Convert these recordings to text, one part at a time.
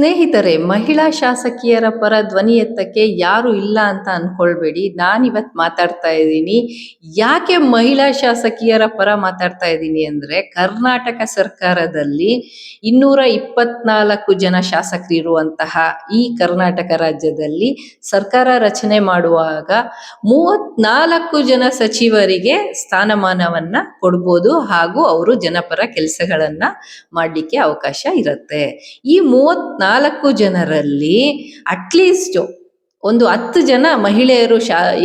ಸ್ನೇಹಿತರೆ, ಮಹಿಳಾ ಶಾಸಕಿಯರ ಪರ ಧ್ವನಿ ಎತ್ತಕ್ಕೆ ಯಾರು ಇಲ್ಲ ಅಂತ ಅನ್ಕೊಳ್ಬೇಡಿ. ನಾನಿವತ್ತು ಮಾತಾಡ್ತಾ ಇದ್ದೀನಿ. ಯಾಕೆ ಮಹಿಳಾ ಶಾಸಕಿಯರ ಪರ ಮಾತಾಡ್ತಾ ಇದ್ದೀನಿ ಅಂದ್ರೆ, ಕರ್ನಾಟಕ ಸರ್ಕಾರದಲ್ಲಿ 224 ಜನ ಶಾಸಕರಿರುವಂತಹ ಈ ಕರ್ನಾಟಕ ರಾಜ್ಯದಲ್ಲಿ ಸರ್ಕಾರ ರಚನೆ ಮಾಡುವಾಗ 34 ಜನ ಸಚಿವರಿಗೆ ಸ್ಥಾನಮಾನವನ್ನ ಕೊಡ್ಬೋದು, ಹಾಗೂ ಅವರು ಜನಪರ ಕೆಲಸಗಳನ್ನ ಮಾಡ್ಲಿಕ್ಕೆ ಅವಕಾಶ ಇರುತ್ತೆ. ಈ 34 ಜನರಲ್ಲಿ ಅಟ್ಲೀಸ್ಟ್ ಒಂದು 10 ಜನ ಮಹಿಳೆಯರು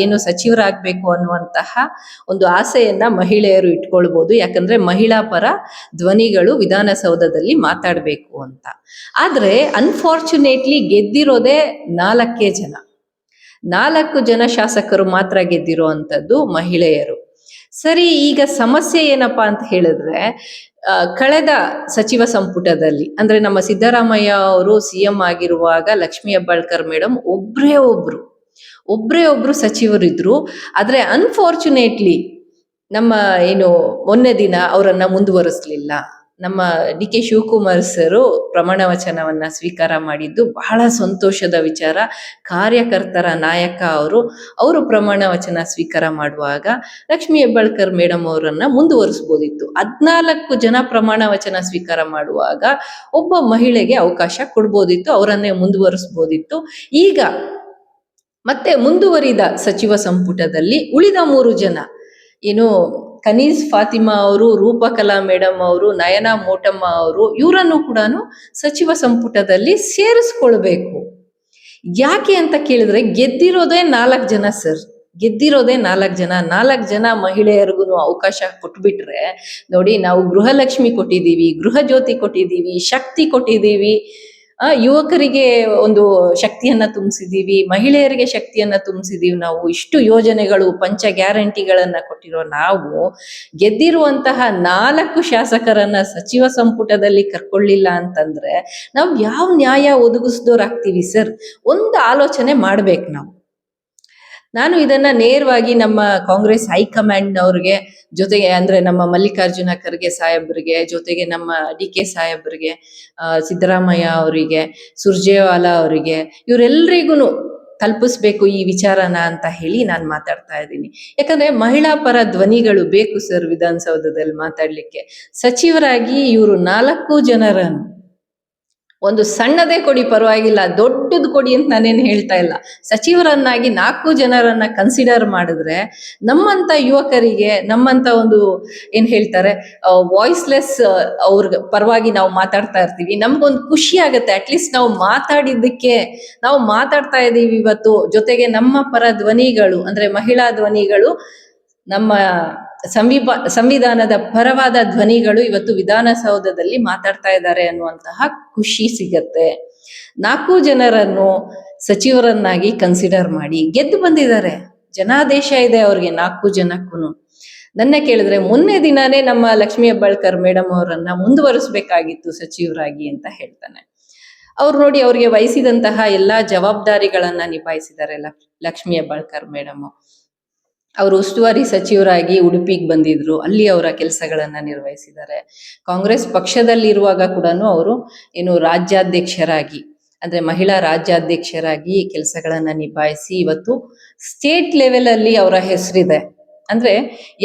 ಏನು ಸಚಿವರಾಗಬೇಕು ಅನ್ನುವಂತಹ ಒಂದು ಆಸೆಯನ್ನ ಮಹಿಳೆಯರು ಇಟ್ಕೊಳ್ಬಹುದು. ಯಾಕಂದ್ರೆ ಮಹಿಳಾ ಪರ ಧ್ವನಿಗಳು ವಿಧಾನಸೌಧದಲ್ಲಿ ಮಾತಾಡಬೇಕು ಅಂತ. ಆದ್ರೆ ಅನ್ಫಾರ್ಚುನೇಟ್ಲಿ ಗೆದ್ದಿರೋದೇ 4 ಜನ. 4 ಜನ ಶಾಸಕರು ಮಾತ್ರ ಗೆದ್ದಿರುವಂತದ್ದು ಮಹಿಳೆಯರು. ಸರಿ, ಈಗ ಸಮಸ್ಯೆ ಏನಪ್ಪಾ ಅಂತ ಹೇಳಿದ್ರೆ, ಕಳೆದ ಸಚಿವ ಸಂಪುಟದಲ್ಲಿ ಅಂದ್ರೆ ನಮ್ಮ ಸಿದ್ದರಾಮಯ್ಯ ಅವರು ಸಿಎಂ ಆಗಿರುವಾಗ ಲಕ್ಷ್ಮೀ ಹೆಬ್ಬಾಳ್ಕರ್ ಮೇಡಮ್ ಒಬ್ರೇ ಒಬ್ರು ಸಚಿವರಿದ್ರು. ಆದ್ರೆ ಅನ್ಫಾರ್ಚುನೇಟ್ಲಿ ನಮ್ಮ ಏನು ಮೊನ್ನೆ ದಿನ ಅವರನ್ನ ಮುಂದುವರಿಸ್ಲಿಲ್ಲ. ನಮ್ಮ ಡಿ ಕೆ ಶಿವಕುಮಾರ್ ಸರು ಪ್ರಮಾಣ ವಚನವನ್ನ ಸ್ವೀಕಾರ ಮಾಡಿದ್ದು ಬಹಳ ಸಂತೋಷದ ವಿಚಾರ. ಕಾರ್ಯಕರ್ತರ ನಾಯಕ ಅವರು ಪ್ರಮಾಣ ವಚನ ಸ್ವೀಕಾರ ಮಾಡುವಾಗ ಲಕ್ಷ್ಮೀ ಹೆಬ್ಬಾಳ್ಕರ್ ಮೇಡಮ್ ಅವರನ್ನ ಮುಂದುವರಿಸಬಹುದಿತ್ತು. 14 ಜನ ಪ್ರಮಾಣ ವಚನ ಸ್ವೀಕಾರ ಮಾಡುವಾಗ ಒಬ್ಬ ಮಹಿಳೆಗೆ ಅವಕಾಶ ಕೊಡ್ಬೋದಿತ್ತು, ಅವರನ್ನೇ ಮುಂದುವರಿಸಬಹುದಿತ್ತು. ಈಗ ಮತ್ತೆ ಮುಂದುವರಿದ ಸಚಿವ ಸಂಪುಟದಲ್ಲಿ ಉಳಿದ 3 ಜನ ಏನು ಕನೀಸ್ ಫಾತಿಮಾ ಅವರು, ರೂಪಕಲಾ ಮೇಡಮ್ ಅವರು, ನಯನಾ ಮೋಟಮ್ಮ ಅವರು, ಇವರನ್ನು ಕೂಡ ಸಚಿವ ಸಂಪುಟದಲ್ಲಿ ಸೇರಿಸ್ಕೊಳ್ಬೇಕು. ಯಾಕೆ ಅಂತ ಕೇಳಿದ್ರೆ, ಗೆದ್ದಿರೋದೇ 4 ಜನ ಸರ್. ಗೆದ್ದಿರೋದೇ 4 ಜನ ಮಹಿಳೆಯರಿಗೂ ಅವಕಾಶ ಕೊಟ್ಬಿಟ್ರೆ ನೋಡಿ, ನಾವು ಗೃಹಲಕ್ಷ್ಮಿ ಕೊಟ್ಟಿದ್ದೀವಿ, ಗೃಹ ಜ್ಯೋತಿ ಕೊಟ್ಟಿದ್ದೀವಿ, ಶಕ್ತಿ ಕೊಟ್ಟಿದ್ದೀವಿ, ಯುವಕರಿಗೆ ಒಂದು ಶಕ್ತಿಯನ್ನ ತುಂಬಿಸಿದೀವಿ, ಮಹಿಳೆಯರಿಗೆ ಶಕ್ತಿಯನ್ನ ತುಂಬಿಸಿದೀವಿ. ನಾವು ಇಷ್ಟು ಯೋಜನೆಗಳು, ಪಂಚ ಗ್ಯಾರಂಟಿಗಳನ್ನ ಕೊಟ್ಟಿರೋ ನಾವು ಗೆದ್ದಿರುವಂತಹ 4 ಶಾಸಕರನ್ನ ಸಚಿವ ಸಂಪುಟದಲ್ಲಿ ಕರ್ಕೊಳ್ಳಿಲ್ಲ ಅಂತಂದ್ರೆ ನಾವು ಯಾವ ನ್ಯಾಯ ಒದಗಿಸ್ದೋರಾಗ್ತೀವಿ ಸರ್? ಒಂದು ಆಲೋಚನೆ ಮಾಡ್ಬೇಕು ನಾವು. ನಾನು ಇದನ್ನ ನೇರವಾಗಿ ನಮ್ಮ ಕಾಂಗ್ರೆಸ್ ಹೈಕಮಾಂಡ್ ಅವ್ರಿಗೆ, ಜೊತೆಗೆ ಅಂದ್ರೆ ನಮ್ಮ ಮಲ್ಲಿಕಾರ್ಜುನ ಖರ್ಗೆ ಸಾಹೇಬ್ರಿಗೆ, ಜೊತೆಗೆ ನಮ್ಮ ಡಿ ಕೆ ಸಾಹೇಬ್ರಿಗೆ, ಸಿದ್ದರಾಮಯ್ಯ ಅವರಿಗೆ, ಸುರ್ಜೇವಾಲಾ ಅವರಿಗೆ, ಇವರೆಲ್ರಿಗೂ ತಲುಪಿಸ್ಬೇಕು ಈ ವಿಚಾರನ ಅಂತ ಹೇಳಿ ನಾನು ಮಾತಾಡ್ತಾ ಇದ್ದೀನಿ. ಯಾಕಂದ್ರೆ ಮಹಿಳಾ ಪರ ಧ್ವನಿಗಳು ಬೇಕು ಸರ್ ವಿಧಾನಸೌಧದಲ್ಲಿ ಮಾತಾಡ್ಲಿಕ್ಕೆ. ಸಚಿವರಾಗಿ ಇವರು 4 ಜನರನ್ನು, ಒಂದು ಸಣ್ಣದೇ ಕೊಡಿ ಪರವಾಗಿಲ್ಲ, ದೊಡ್ಡದು ಕೊಡಿ ಅಂತ ನಾನೇನು ಹೇಳ್ತಾ ಇಲ್ಲ, ಸಚಿವರನ್ನಾಗಿ 4 ಜನರನ್ನ ಕನ್ಸಿಡರ್ ಮಾಡಿದ್ರೆ ನಮ್ಮಂತ ಯುವಕರಿಗೆ, ನಮ್ಮಂತ ಒಂದು ಏನ್ ಹೇಳ್ತಾರೆ ವಾಯ್ಸ್ಲೆಸ್ ಅವ್ರ ಪರವಾಗಿ ನಾವು ಮಾತಾಡ್ತಾ ಇರ್ತೀವಿ, ನಮ್ಗೊಂದು ಖುಷಿ ಆಗತ್ತೆ. ಅಟ್ಲೀಸ್ಟ್ ನಾವು ಮಾತಾಡಿದ್ದಕ್ಕೆ ನಾವು ಮಾತಾಡ್ತಾ ಇದ್ದೀವಿ ಇವತ್ತು. ಜೊತೆಗೆ ನಮ್ಮ ಪರ ಧ್ವನಿಗಳು ಅಂದ್ರೆ ಮಹಿಳಾ ಧ್ವನಿಗಳು, ನಮ್ಮ ಸಂವಿಧಾನದ ಪರವಾದ ಧ್ವನಿಗಳು ಇವತ್ತು ವಿಧಾನಸೌಧದಲ್ಲಿ ಮಾತಾಡ್ತಾ ಇದ್ದಾರೆ ಅನ್ನುವಂತಹ ಖುಷಿ ಸಿಗತ್ತೆ. 4 ಜನರನ್ನು ಸಚಿವರನ್ನಾಗಿ ಕನ್ಸಿಡರ್ ಮಾಡಿ ಗೆದ್ದು ಬಂದಿದ್ದಾರೆ. ಜನಾದೇಶ ಇದೆ ಅವ್ರಿಗೆ 4 ಜನಕ್ಕೂ. ನನ್ನ ಕೇಳಿದ್ರೆ ಮೊನ್ನೆ ದಿನಾನೇ ನಮ್ಮ ಲಕ್ಷ್ಮೀ ಹೆಬ್ಬಾಳ್ಕರ್ ಮೇಡಮ್ ಅವರನ್ನ ಮುಂದುವರಿಸಬೇಕಾಗಿತ್ತು ಸಚಿವರಾಗಿ ಅಂತ ಹೇಳ್ತಾನೆ. ಅವ್ರು ನೋಡಿ, ಅವ್ರಿಗೆ ವಹಿಸಿದಂತಹ ಎಲ್ಲಾ ಜವಾಬ್ದಾರಿಗಳನ್ನ ನಿಭಾಯಿಸಿದ್ದಾರೆ ಲಕ್ಷ್ಮೀ ಹೆಬ್ಬಾಳ್ಕರ್ ಮೇಡಮ್. ಅವರು ಉಸ್ತುವಾರಿ ಸಚಿವರಾಗಿ ಉಡುಪಿಗೆ ಬಂದಿದ್ರು, ಅಲ್ಲಿ ಅವರ ಕೆಲಸಗಳನ್ನ ನಿರ್ವಹಿಸಿದ್ದಾರೆ. ಕಾಂಗ್ರೆಸ್ ಪಕ್ಷದಲ್ಲಿರುವಾಗ ಕೂಡ ಅವರು ಏನು ರಾಜ್ಯಾಧ್ಯಕ್ಷರಾಗಿ ಅಂದ್ರೆ ಮಹಿಳಾ ರಾಜ್ಯಾಧ್ಯಕ್ಷರಾಗಿ ಕೆಲಸಗಳನ್ನ ನಿಭಾಯಿಸಿ ಇವತ್ತು ಸ್ಟೇಟ್ ಲೆವೆಲ್ ಅಲ್ಲಿ ಅವರ ಹೆಸರಿದೆ. ಅಂದ್ರೆ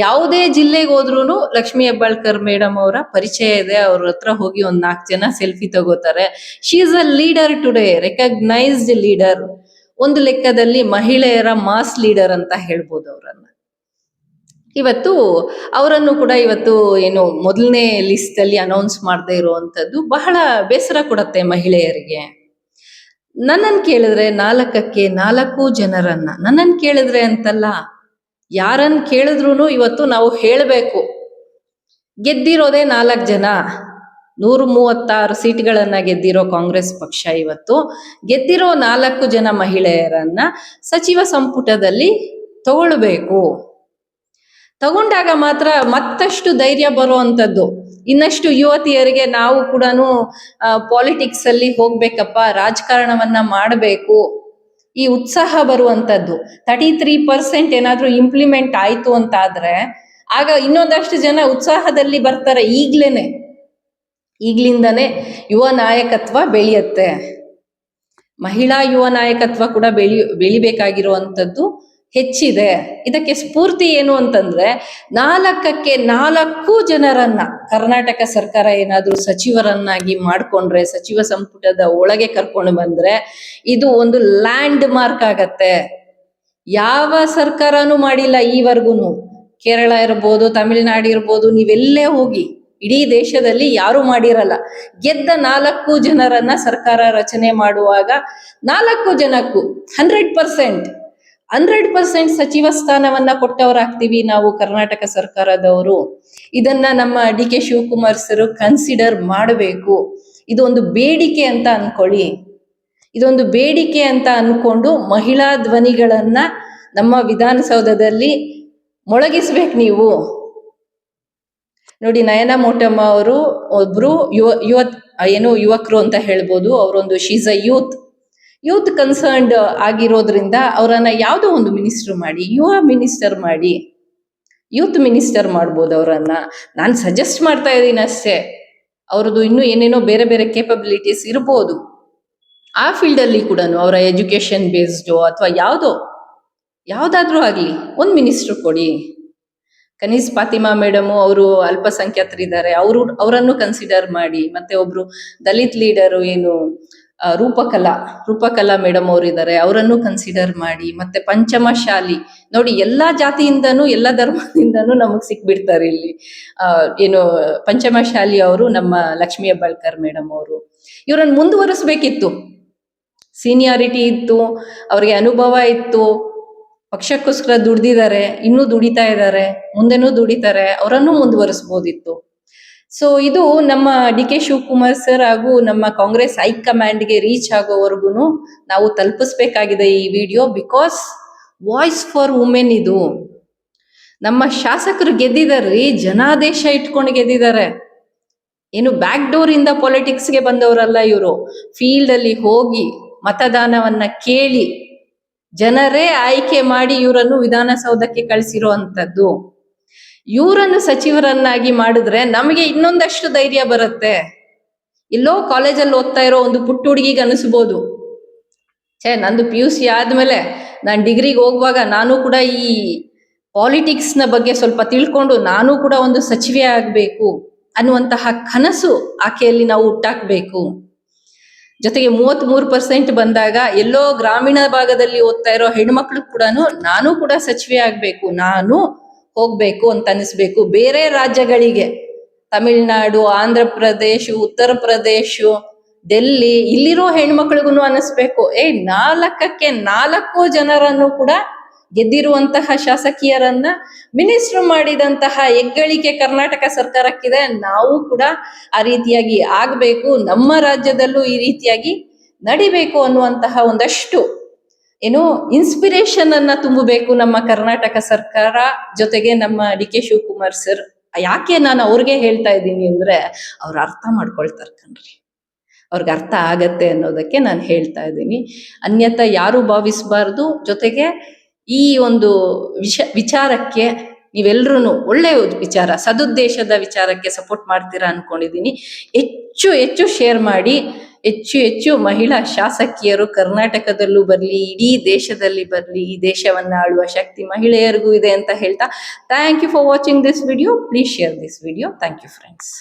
ಯಾವುದೇ ಜಿಲ್ಲೆಗೆ ಹೋದ್ರೂ ಲಕ್ಷ್ಮೀ ಹೆಬ್ಬಾಳ್ಕರ್ ಮೇಡಮ್ ಅವರ ಪರಿಚಯ ಇದೆ. ಅವ್ರ ಹತ್ರ ಹೋಗಿ 4 ಜನ ಸೆಲ್ಫಿ ತಗೋತಾರೆ. She is a leader today, recognised leader. ಒಂದು ಲೆಕ್ಕದಲ್ಲಿ ಮಹಿಳೆಯರ ಮಾಸ್ ಲೀಡರ್ ಅಂತ ಹೇಳ್ಬೋದು ಅವರನ್ನ. ಇವತ್ತು ಅವರನ್ನು ಕೂಡ ಇವತ್ತು ಏನು ಮೊದಲನೇ ಲಿಸ್ಟ್ ಅಲ್ಲಿ ಅನೌನ್ಸ್ ಮಾಡದೇ ಇರುವಂತದ್ದು ಬಹಳ ಬೇಸರ ಕೊಡತ್ತೆ ಮಹಿಳೆಯರಿಗೆ. ನನ್ನನ್ನು ಕೇಳಿದ್ರೆ 4ಕ್ಕೆ 4 ಜನರನ್ನ, ನನ್ನನ್ನು ಕೇಳಿದ್ರೆ ಅಂತಲ್ಲ, ಯಾರನ್ನ ಕೇಳಿದ್ರು ಇವತ್ತು ನಾವು ಹೇಳ್ಬೇಕು, ಗೆದ್ದಿರೋದೇ 4 ಜನ. 136 ಸೀಟ್ಗಳನ್ನ ಗೆದ್ದಿರೋ ಕಾಂಗ್ರೆಸ್ ಪಕ್ಷ ಇವತ್ತು ಗೆದ್ದಿರೋ 4 ಜನ ಮಹಿಳೆಯರನ್ನ ಸಚಿವ ಸಂಪುಟದಲ್ಲಿ ತಗೊಳ್ಬೇಕು. ತಗೊಂಡಾಗ ಮಾತ್ರ ಮತ್ತಷ್ಟು ಧೈರ್ಯ ಬರುವಂತದ್ದು, ಇನ್ನಷ್ಟು ಯುವತಿಯರಿಗೆ ನಾವು ಕೂಡ ಪಾಲಿಟಿಕ್ಸ್ ಅಲ್ಲಿ ಹೋಗ್ಬೇಕಪ್ಪ, ರಾಜಕಾರಣವನ್ನ ಮಾಡಬೇಕು, ಈ ಉತ್ಸಾಹ ಬರುವಂತದ್ದು. 33% ಏನಾದ್ರೂ ಇಂಪ್ಲಿಮೆಂಟ್ ಆಯ್ತು ಅಂತ ಆದ್ರೆ ಆಗ ಇನ್ನೊಂದಷ್ಟು ಜನ ಉತ್ಸಾಹದಲ್ಲಿ ಬರ್ತಾರೆ. ಈಗ್ಲಿಂದನೇ ಯುವ ನಾಯಕತ್ವ ಬೆಳೆಯುತ್ತೆ. ಮಹಿಳಾ ಯುವ ನಾಯಕತ್ವ ಕೂಡ ಬೆಳಿಬೇಕಾಗಿರುವಂಥದ್ದು ಹೆಚ್ಚಿದೆ. ಇದಕ್ಕೆ ಸ್ಫೂರ್ತಿ ಏನು ಅಂತಂದ್ರೆ 4ಕ್ಕೆ 4 ಜನರನ್ನ ಕರ್ನಾಟಕ ಸರ್ಕಾರ ಏನಾದ್ರೂ ಸಚಿವರನ್ನಾಗಿ ಮಾಡ್ಕೊಂಡ್ರೆ, ಸಚಿವ ಸಂಪುಟದ ಒಳಗೆ ಕರ್ಕೊಂಡು ಬಂದ್ರೆ ಇದು ಒಂದು ಲ್ಯಾಂಡ್ ಮಾರ್ಕ್ ಆಗತ್ತೆ. ಯಾವ ಸರ್ಕಾರನೂ ಮಾಡಿಲ್ಲ ಈವರೆಗೂನು. ಕೇರಳ ಇರ್ಬೋದು, ತಮಿಳುನಾಡು ಇರ್ಬೋದು, ನೀವೆಲ್ಲೇ ಹೋಗಿ ಇಡೀ ದೇಶದಲ್ಲಿ ಯಾರು ಮಾಡಿರಲ್ಲ. ಗೆದ್ದ 4 ಜನರನ್ನ ಸರ್ಕಾರ ರಚನೆ ಮಾಡುವಾಗ 4 ಜನಕ್ಕೂ 100% ಸಚಿವ ಸ್ಥಾನವನ್ನ ಕೊಟ್ಟವರಾಗ್ತೀವಿ ನಾವು ಕರ್ನಾಟಕ ಸರ್ಕಾರದವರು. ಇದನ್ನ ನಮ್ಮ ಡಿ.ಕೆ. ಶಿವಕುಮಾರ್ ಸರ್ ಕನ್ಸಿಡರ್ ಮಾಡಬೇಕು. ಇದೊಂದು ಬೇಡಿಕೆ ಅಂತ ಅನ್ಕೊಳ್ಳಿ. ಇದೊಂದು ಬೇಡಿಕೆ ಅಂತ ಅನ್ಕೊಂಡು ಮಹಿಳಾ ಧ್ವನಿಗಳನ್ನ ನಮ್ಮ ವಿಧಾನಸೌಧದಲ್ಲಿ ಮೊಳಗಿಸ್ಬೇಕು ನೀವು. ನೋಡಿ, ನಯನ ಮೋಟಮ್ಮ ಅವರು ಒಬ್ರು ಯುವಕರು ಅಂತ ಹೇಳ್ಬೋದು. ಅವರೊಂದು ಶೀಸ್ ಅ ಯೂತ್ ಕನ್ಸರ್ನ್ಡ್ ಆಗಿರೋದ್ರಿಂದ ಅವರನ್ನ ಯಾವುದೋ ಒಂದು ಮಿನಿಸ್ಟರ್ ಮಾಡಿ, ಯುವ ಮಿನಿಸ್ಟರ್ ಮಾಡಿ, ಯೂತ್ ಮಿನಿಸ್ಟರ್ ಮಾಡ್ಬೋದು ಅವರನ್ನ. ನಾನು ಸಜೆಸ್ಟ್ ಮಾಡ್ತಾ ಇದ್ದೀನಿ ಅಷ್ಟೇ. ಅವ್ರದ್ದು ಇನ್ನೂ ಏನೇನೋ ಬೇರೆ ಬೇರೆ ಕೇಪಬಿಲಿಟೀಸ್ ಇರ್ಬೋದು. ಆ ಫೀಲ್ಡಲ್ಲಿ ಕೂಡ ಅವರ ಎಜುಕೇಶನ್ ಬೇಸ್ಡು ಅಥವಾ ಯಾವುದಾದ್ರೂ ಆಗಲಿ ಒಂದು ಮಿನಿಸ್ಟ್ರು ಕೊಡಿ. ಕನೀಸ್ ಫಾತಿಮಾ ಮೇಡಮು ಅವರು ಅಲ್ಪಸಂಖ್ಯಾತರಿದ್ದಾರೆ, ಅವರನ್ನು ಕನ್ಸಿಡರ್ ಮಾಡಿ. ಮತ್ತೆ ಒಬ್ರು ದಲಿತ್ ಲೀಡರು ರೂಪಕಲಾ ಮೇಡಮ್ ಅವರಿದ್ದಾರೆ, ಅವರನ್ನು ಕನ್ಸಿಡರ್ ಮಾಡಿ. ಮತ್ತೆ ಪಂಚಮಶಾಲಿ ನೋಡಿ, ಎಲ್ಲಾ ಜಾತಿಯಿಂದನೂ ಎಲ್ಲ ಧರ್ಮದಿಂದನೂ ನಮಗ್ ಸಿಕ್ಬಿಡ್ತಾರೆ ಇಲ್ಲಿ. ಪಂಚಮಶಾಲಿ ಅವರು ನಮ್ಮ ಲಕ್ಷ್ಮೀ ಹೆಬ್ಬಾಳ್ಕರ್ ಮೇಡಮ್ ಅವರು. ಇವರನ್ನು ಮುಂದುವರಿಸ್ಬೇಕಿತ್ತು. ಸೀನಿಯಾರಿಟಿ ಇತ್ತು, ಅವ್ರಿಗೆ ಅನುಭವ ಇತ್ತು, ಪಕ್ಷಕ್ಕೋಸ್ಕರ ದುಡ್ದಿದ್ದಾರೆ, ಇನ್ನೂ ದುಡಿತಾ ಇದ್ದಾರೆ, ಮುಂದೆನೂ ದುಡಿತಾರೆ. ಅವರನ್ನು ಮುಂದುವರಿಸ್ಬೋದಿತ್ತು. ಸೊ ಇದು ನಮ್ಮ ಡಿ.ಕೆ. ಶಿವಕುಮಾರ್ ಸರ್ ಹಾಗೂ ನಮ್ಮ ಕಾಂಗ್ರೆಸ್ ಹೈಕಮಾಂಡ್ಗೆ ರೀಚ್ ಆಗೋವರೆಗೂ ನಾವು ತಲುಪಿಸ್ಬೇಕಾಗಿದೆ ಈ video. Because voice for women ಇದು. ನಮ್ಮ ಶಾಸಕರು ಗೆದ್ದಿದಾರ್ರಿ, ಜನಾದೇಶ ಇಟ್ಕೊಂಡು ಗೆದ್ದಿದ್ದಾರೆ. ಬ್ಯಾಕ್ ಡೋರ್ ಇಂದ ಪೊಲಿಟಿಕ್ಸ್ಗೆ ಬಂದವರಲ್ಲ ಇವರು. ಫೀಲ್ಡ್ ಅಲ್ಲಿ ಹೋಗಿ ಮತದಾನವನ್ನ ಕೇಳಿ ಜನರೇ ಆಯ್ಕೆ ಮಾಡಿ ಇವರನ್ನು ವಿಧಾನಸೌಧಕ್ಕೆ ಕಳಿಸಿರೋ ಅಂತದ್ದು. ಇವರನ್ನು ಸಚಿವರನ್ನಾಗಿ ಮಾಡಿದ್ರೆ ನಮಗೆ ಇನ್ನೊಂದಷ್ಟು ಧೈರ್ಯ ಬರುತ್ತೆ. ಎಲ್ಲೋ ಕಾಲೇಜಲ್ಲಿ ಓದ್ತಾ ಇರೋ ಒಂದು ಪುಟ್ಟ ಹುಡುಗಿಗೆ ಅನಿಸ್ಬೋದು, ನಂದು PUC ಆದ್ಮೇಲೆ ನಾನು ಡಿಗ್ರಿಗೆ ಹೋಗುವಾಗ ನಾನು ಕೂಡ ಈ ಪಾಲಿಟಿಕ್ಸ್ನ ಬಗ್ಗೆ ಸ್ವಲ್ಪ ತಿಳ್ಕೊಂಡು ನಾನು ಕೂಡ ಒಂದು ಸಚಿವೆ ಆಗ್ಬೇಕು ಅನ್ನುವಂತಹ ಕನಸು ಆಕೆಯಲ್ಲಿ ನಾವು ಹುಟ್ಟಾಕ್ಬೇಕು. ಜೊತೆಗೆ 33% ಬಂದಾಗ ಎಲ್ಲೋ ಗ್ರಾಮೀಣ ಭಾಗದಲ್ಲಿ ಓದ್ತಾ ಇರೋ ಹೆಣ್ಮಕ್ಳು ಕೂಡ ನಾನು ಕೂಡ ಸಚಿವೆ ಆಗ್ಬೇಕು, ನಾನು ಹೋಗ್ಬೇಕು ಅಂತ ಅನಿಸ್ಬೇಕು. ಬೇರೆ ರಾಜ್ಯಗಳಿಗೆ, ತಮಿಳ್ನಾಡು, ಆಂಧ್ರ ಪ್ರದೇಶ, ಉತ್ತರ ಪ್ರದೇಶ, ಡೆಲ್ಲಿ, ಇಲ್ಲಿರೋ ಹೆಣ್ಮಕ್ಳಿಗೂ ಅನಿಸ್ಬೇಕು, 4ಕ್ಕೆ 4 ಜನರನ್ನು ಕೂಡ ಗೆದ್ದಿರುವಂತಹ ಶಾಸಕಿಯರನ್ನ ಮಿನಿಸ್ಟರ್ ಮಾಡಿದಂತಹ ಹೆಗ್ಗಳಿಕೆ ಕರ್ನಾಟಕ ಸರ್ಕಾರಕ್ಕಿದೆ. ನಾವು ಕೂಡ ಆ ರೀತಿಯಾಗಿ ಆಗ್ಬೇಕು, ನಮ್ಮ ರಾಜ್ಯದಲ್ಲೂ ಈ ರೀತಿಯಾಗಿ ನಡಿಬೇಕು ಅನ್ನುವಂತಹ ಒಂದಷ್ಟು ಇನ್ಸ್ಪಿರೇಷನ್ ಅನ್ನ ತುಂಬಬೇಕು ನಮ್ಮ ಕರ್ನಾಟಕ ಸರ್ಕಾರ. ಜೊತೆಗೆ ನಮ್ಮ ಡಿ.ಕೆ. ಶಿವಕುಮಾರ್ ಸರ್. ಯಾಕೆ ನಾನು ಅವ್ರಿಗೆ ಹೇಳ್ತಾ ಇದ್ದೀನಿ ಅಂದ್ರೆ, ಅವ್ರು ಅರ್ಥ ಮಾಡ್ಕೊಳ್ತಾರೆ ಕಣ್ರಿ, ಅವ್ರಿಗೆ ಅರ್ಥ ಆಗತ್ತೆ ಅನ್ನೋದಕ್ಕೆ ನಾನು ಹೇಳ್ತಾ ಇದ್ದೀನಿ. ಅನ್ಯತಾ ಯಾರು ಭಾವಿಸಬಾರ್ದು. ಜೊತೆಗೆ ಈ ಒಂದು ವಿಚಾರಕ್ಕೆ ನೀವೆಲ್ಲರೂ ಒಳ್ಳೆಯ ವಿಚಾರ, ಸದುದ್ದೇಶದ ವಿಚಾರಕ್ಕೆ ಸಪೋರ್ಟ್ ಮಾಡ್ತೀರಾ ಅನ್ಕೊಂಡಿದ್ದೀನಿ. ಹೆಚ್ಚು ಶೇರ್ ಮಾಡಿ. ಹೆಚ್ಚು ಮಹಿಳಾ ಶಾಸಕಿಯರು ಕರ್ನಾಟಕದಲ್ಲೂ ಬರಲಿ, ಇಡೀ ದೇಶದಲ್ಲಿ ಬರಲಿ. ಈ ದೇಶವನ್ನ ಆಳುವ ಶಕ್ತಿ ಮಹಿಳೆಯರಿಗೂ ಇದೆ ಅಂತ ಹೇಳ್ತಾ, thank you for watching this video. Please share this video. Thank you friends.